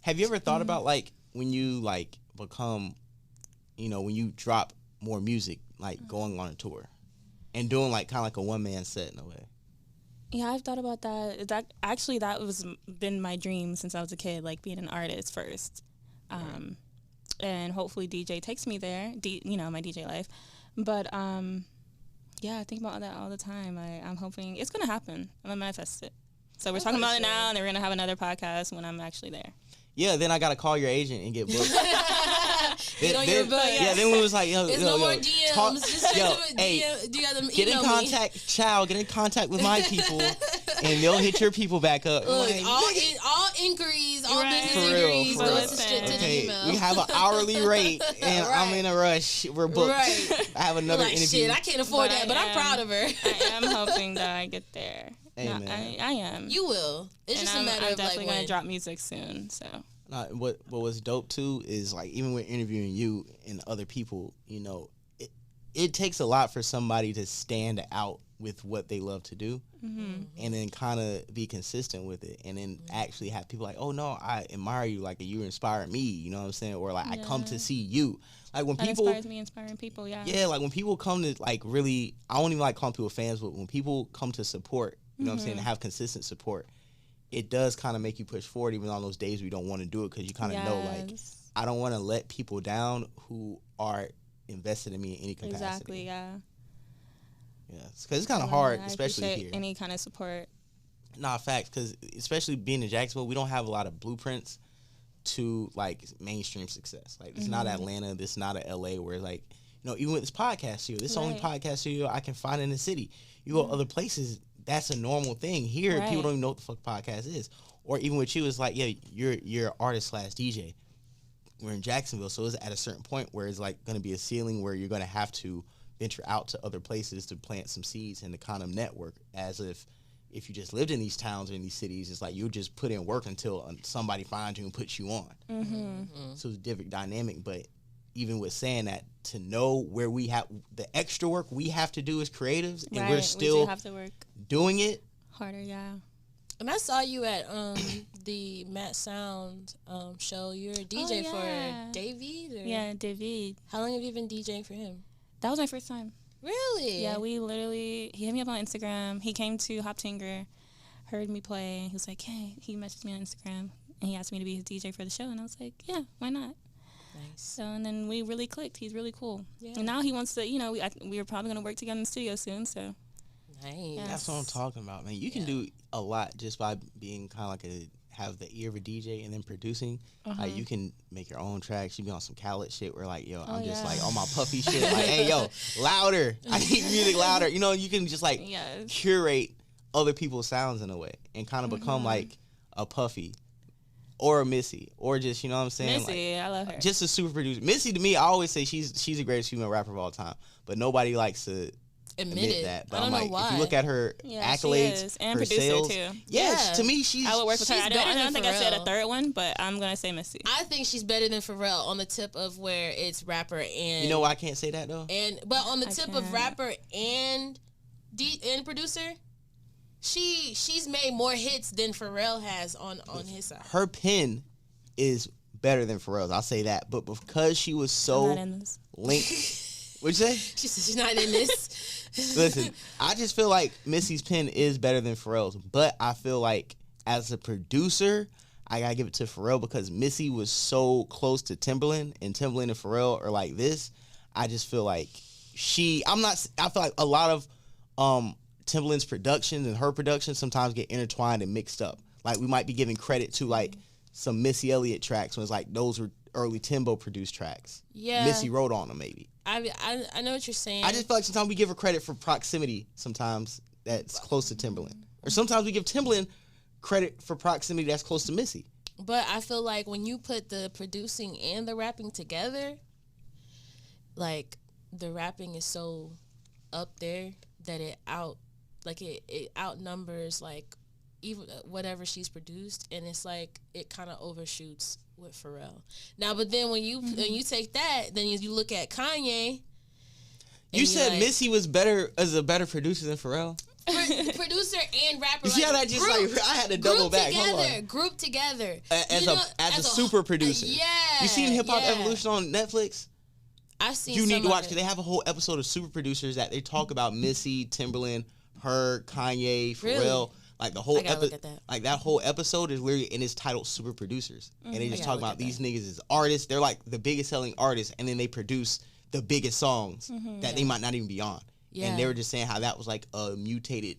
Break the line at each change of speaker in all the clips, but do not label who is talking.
Have you ever thought about like when you like become, when you drop more music, like going on a tour and doing like kind of like a one-man set in a way?
Yeah, I've thought about that. That was been my dream since I was a kid, like being an artist first. And hopefully DJ takes me there, my DJ life. But yeah, I think about that all the time. I'm hoping it's going to happen. I'm going to manifest it. So we're talking about it now, and then we're going to have another podcast when I'm actually there.
Yeah, then I got to call your agent and get booked. Then we was like, yo,
no more DMs.
Get in contact, child. Get in contact with my people, and they'll hit your people back up.
Look, all inquiries, all business inquiries, go straight to the email.
We have an hourly rate, and I'm in a rush. We're booked.
Right.
I have another interview.
Shit, I can't afford that, but I'm proud of her.
I am hoping that I get there.
Amen.
I am.
You will. It's just a matter of
I'm definitely
like
gonna drop music soon. So.
What was dope too is like even when interviewing you and other people, it takes a lot for somebody to stand out with what they love to do, and then kind of be consistent with it, and then actually have people like, oh no, I admire you, like you inspire me, you know what I'm saying, or like I come to see you, like when
that
people
inspires me, inspiring people,
like when people come to like really, I don't even like calling people fans, but when people come to support, you know what I'm saying, to have consistent support. It does kind of make you push forward even on those days where you don't want to do it, because you kind of know, like, I don't want to let people down who are invested in me in any capacity.
Exactly, yeah.
Yeah, because it's kind of hard,
I
especially here.
Any kind of support.
Nah, facts, because especially being in Jacksonville, we don't have a lot of blueprints to, like, mainstream success. Like, it's not Atlanta, this is not LA, where, like, even with this podcast studio, this is the only podcast studio I can find in the city. You go other places, that's a normal thing. Here, people don't even know what the fuck podcast is. Or even with you, it's like, yeah, you're an artist / DJ. We're in Jacksonville, so it's at a certain point where it's like going to be a ceiling where you're going to have to venture out to other places to plant some seeds and to kind of network. As if you just lived in these towns or in these cities, it's like you just put in work until somebody finds you and puts you on. So it's a different dynamic. But even with saying that, to know where we have the extra work we have to do as creatives, and we're still
we have to work
doing it
harder,
And I saw you at the Matt Sound show. You're a DJ for David? Or?
Yeah, David.
How long have you been DJing for him?
That was my first time.
Really?
Yeah, he hit me up on Instagram. He came to Hoptinger, heard me play. He was like, hey, he messaged me on Instagram, and he asked me to be his DJ for the show. And I was like, yeah, why not?
Nice.
So, and then we really clicked. He's really cool.
Yeah.
And now he wants to, we were probably going to work together in the studio soon, so.
Nice.
Yes.
That's what I'm talking about, man. You can do a lot just by being kind of like have the ear of a DJ and then producing. Like you can make your own tracks. You be on some Khaled shit where like, yo, I'm just like on my puffy shit. Like, hey, yo, louder. I need music louder. You can just like curate other people's sounds in a way and kind of become like a Puffy or a Missy or just, you know what I'm saying?
Missy, I love her.
Just a super producer. Missy, to me, I always say she's the greatest female rapper of all time, but nobody likes to admit that. But
I don't know why.
If you look at her accolades,
and
her
producer
sales,
too.
To me, I
would work with her. I don't think I said a third one, but I'm gonna say Missy.
I think she's better than Pharrell on the tip of where it's rapper and.
You know why I can't say that though?
But on the tip of rapper and producer, she's made more hits than Pharrell has on his side.
Her pen is better than Pharrell's. I'll say that. But because she was so linked. What'd you say?
She said she's not in this.
Listen, I just feel like Missy's pen is better than Pharrell's. But I feel like as a producer, I gotta give it to Pharrell because Missy was so close to Timbaland, and Timbaland and Pharrell are like this. I just feel like I feel like a lot of Timbaland's production and her production sometimes get intertwined and mixed up. Like we might be giving credit to like some Missy Elliott tracks when it's like those were early Timbo produced tracks.
Yeah.
Missy wrote on them maybe.
I know what you're saying.
I just feel like sometimes we give her credit for proximity sometimes that's close to Timbaland. Or sometimes we give Timbaland credit for proximity that's close to Missy.
But I feel like when you put the producing and the rapping together, like the rapping is so up there that it outnumbers like even whatever she's produced, and it's like it kind of overshoots with Pharrell. Now, but then when you take that, then you look at Kanye.
You said like, Missy was better as a better producer than Pharrell?
producer and rapper.
You see how that just I had to double back.
Group together.
As a super producer.
Yeah.
You seen Hip Hop Evolution on Netflix?
I've seen.
You need to watch because they have a whole episode of super producers that they talk about Missy, Timbaland, her, Kanye, Pharrell. Really? Like the whole episode, like that whole episode is literally and it's titled Super Producers, and they just talk about these niggas as artists. They're like the biggest selling artists, and then they produce the biggest songs that they might not even be on. Yeah. And they were just saying how that was like a mutated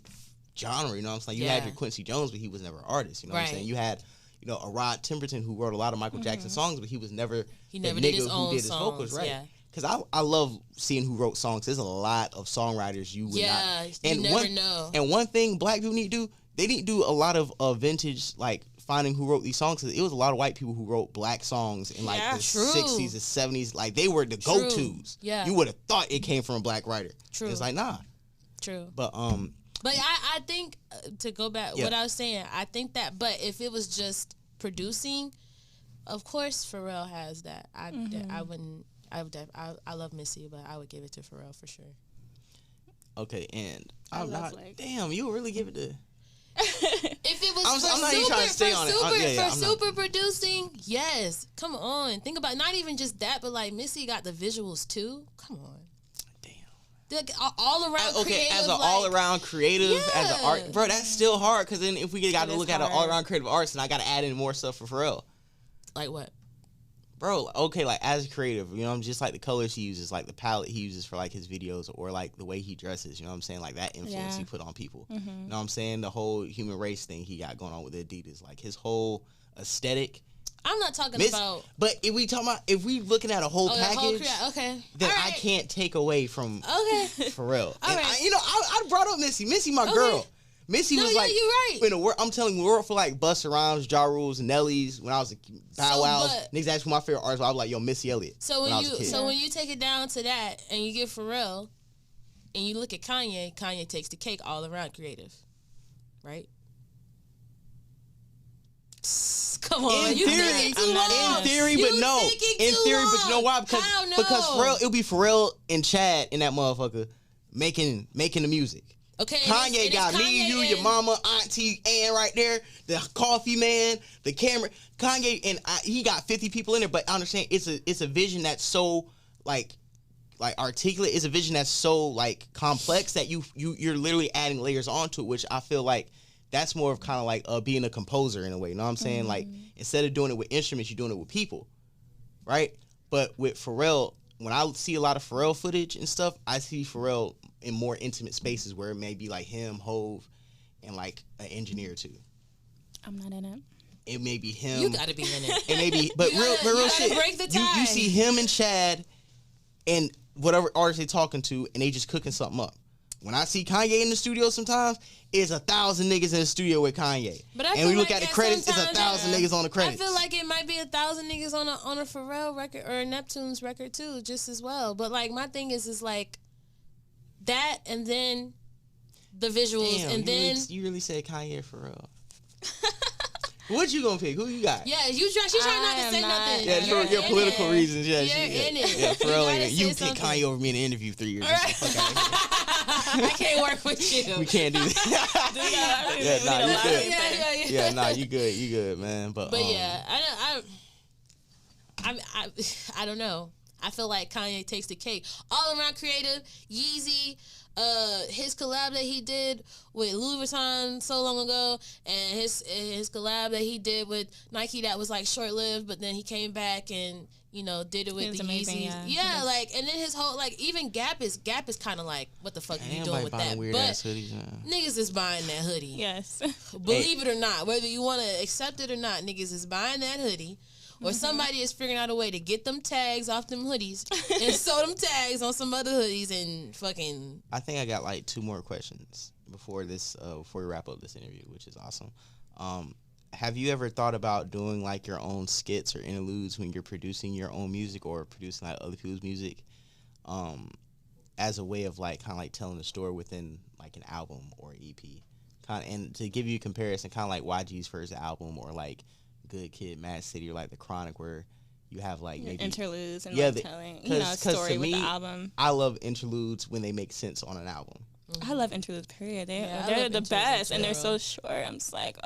genre. You know what I'm saying? You had your Quincy Jones, but he was never an artist. You know what I'm saying? You had a Rod Temperton who wrote a lot of Michael Jackson songs, but he was never the nigga did who did his vocals, right? Yeah. Because I love seeing who wrote songs. There's a lot of songwriters you would not. And you never know. And one thing black people need to do, they need to do a lot of vintage, like, finding who wrote these songs. Cause it was a lot of white people who wrote black songs in, like, the 60s, the 70s. Like, they were the go-tos. Yeah. You would have thought it came from a black writer. True. It's like, nah.
True.
But
I think, to go back, what I was saying, I think that, but if it was just producing, of course Pharrell has that. I wouldn't. I love Missy, but I would give it to Pharrell for sure.
Okay, and I'm not. Damn, you would really give it to.
If it was I'm not even trying to stay on it. Super producing, yes. Come on, think about not even just that, but like Missy got the visuals too. Come on. Damn. All around.
Okay, as an all around creative, as an art, bro, that's still hard. Because then if we got to look at an all around creative artist, and I got to add in more stuff for Pharrell.
Like what?
Bro, okay, like as a creative, just like the colors he uses, like the palette he uses for like his videos, or like the way he dresses, you know what I'm saying? Like that influence he put on people. You know what I'm saying? The whole human race thing he got going on with Adidas, like his whole aesthetic.
I'm not talking about.
But if we looking at a whole package, then I can't take away from Pharrell. I brought up Missy. Missy, my girl. Missy was like, you're right. I'm telling you, we worked for like Busta Rhymes, Ja Rules, and Nelly's when I was a Bow Wow. Niggas asked who my favorite artist was. I was like, yo, Missy Elliott.
So when you take it down to that and you get Pharrell and you look at Kanye, Kanye takes the cake all around creative, right? Come on,
in theory, but you know why? Because Pharrell, it'll be Pharrell and Chad in that motherfucker making the music.
Okay,
Kanye got me, you, your mama, auntie, Ann right there, the coffee man, the camera. Kanye and he got 50 people in there, but I understand it's a vision that's so like articulate. It's a vision that's so like complex that you're literally adding layers onto it, which I feel like that's more of kind of like being a composer in a way. You know what I'm saying? Mm-hmm. Like instead of doing it with instruments, you're doing it with people, right? But with Pharrell, when I see a lot of Pharrell footage and stuff, I see Pharrell in more intimate spaces where it may be like him, Hove, and like an engineer too.
I'm not in it.
It may be him.
You gotta be in it.
It may be, but real shit.
Break the tie.
You see him and Chad and whatever artist they talking to, and they just cooking something up. When I see Kanye in the studio sometimes, it's 1,000 niggas in the studio with Kanye. And we look at the credits, it's 1,000 niggas on the credits.
I feel like it might be 1,000 niggas on a Pharrell record or a Neptune's record too, just as well. But like my thing is like that, and then the visuals, and then
you really said Kanye or Pharrell. What you gonna pick? Who you got?
Yeah, she's trying not to say nothing.
Yeah, for your political reasons. Yeah,
you're in it.
Yeah, Pharrell, you pick Kanye over me in an interview 3 years.
I can't work with you.
We can't do that. You good. Yeah, you good, man. But
yeah, I don't know. I feel like Kanye takes the cake. All around creative, Yeezy, his collab that he did with Louis Vuitton so long ago, and his collab that he did with Nike that was like short lived, but then he came back and did it with the Yeezys. Yeah, like, and then his whole like even Gap is kind of like, what the fuck are you doing with that? But hoodies, niggas is buying that hoodie.
Yes,
believe it or not, whether you want to accept it or not, niggas is buying that hoodie. Or somebody is figuring out a way to get them tags off them hoodies and sew them tags on some other hoodies and fucking.
I think I got like 2 more questions before we wrap up this interview, which is awesome. Have you ever thought about doing like your own skits or interludes when you're producing your own music or producing like other people's music, as a way of like kind of like telling a story within like an album or EP, and to give you a comparison, kind of like YG's first album or like Good Kid, Mad City, or like The Chronic, where you have like maybe
interludes and like telling a story with the album.
I love interludes when they make sense on an album.
I love interludes, period.
Yeah, I
They're
love
the
interludes
best,
in
and they're
general.
so short. I'm just like,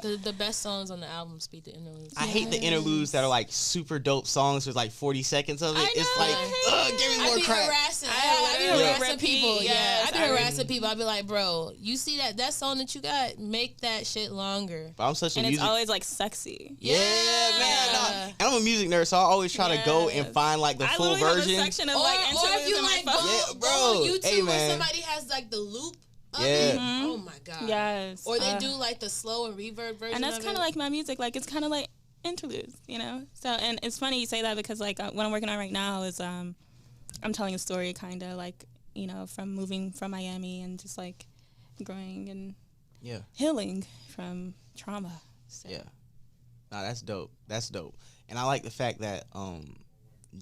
The best songs on the album speak the interludes.
I hate the interludes that are like super dope songs with like 40 seconds of it.
I
It's
know,
like, give me
I
more
be
crack.
harassing.
I
I be
literally
harassing
repeat,
people.
yes,
I be
I
harassing people. I be like, bro, you see that song that you got? Make that shit longer.
But I'm such a
and
music.
it's always like sexy.
Yeah, man. No. And I'm a music nerd, so I always try to go and
Yes.
find like the
I
full
literally
version.
have a section of
Or
like
if
interludes
you
in my
like
phone.
Yeah,
go
bro.
on YouTube
Hey,
where
man.
somebody has like the loop of
Yeah.
it.
Mhm.
Oh my god.
Yes.
Or they do like the slow and reverb version.
And that's
of
kind of
it.
like my music. Like, it's kind of like interludes, you know? So, and it's funny you say that because, like, what I'm working on right now is I'm telling a story kind of like, you know, from moving from Miami and just, like, growing and
Yeah.
healing from trauma. So.
Yeah. No, that's dope. That's dope. And I like the fact that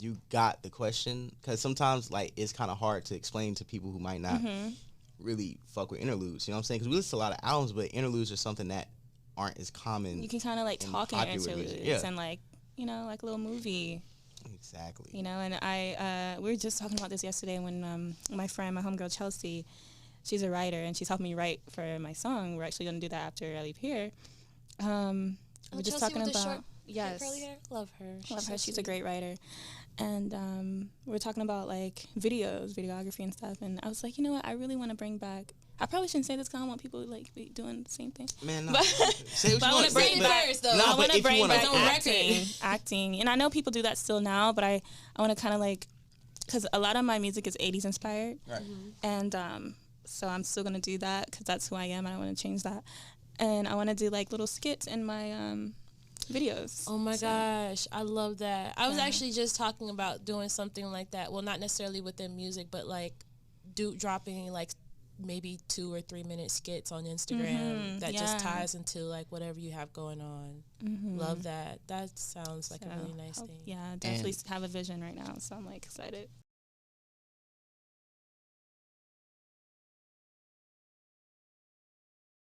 you got the question, because sometimes like it's kind of hard to explain to people who might not really fuck with interludes. You know what I'm saying? Because we listen to a lot of albums, but interludes are something that aren't as common.
You can kind of like
in
talk in
popular
interludes
music. Yeah.
and like, you know, like a little movie.
Exactly.
You know, and we were just talking about this yesterday when my friend, my homegirl Chelsea, she's a writer and she's helping me write for my song. We're actually going to do that after I leave here. We're just
Chelsea
talking
with the
about
short,
yes,
curly hair. Love her.
love her.
so
She's a great writer, and we're talking about like videography and stuff. And I was like, you know what? I really want to bring back. I probably shouldn't say this because I don't want people to like be doing the same thing.
Man, no.
But-
Say what
but I
you
wanna
want.
bring
but-
back- though.
no,
I
but
want to
if you
bring
wanna-
back
It's on
acting, acting, and I know people do that still now, but I want to kind of like, because a lot of my music is 80s inspired,
Right.
and so I'm still gonna do that because that's who I am, and I want to change that, and I want to do like little skits in my videos.
Oh my gosh, I love that. I was
Yeah.
actually just talking about doing something like that. Well, not necessarily within music, but like dropping like maybe 2 or 3 minute skits on Instagram that just
yeah.
ties into like whatever you have going on. Love that. That sounds like a really nice thing.
Yeah, definitely have a vision right now, so I'm like excited.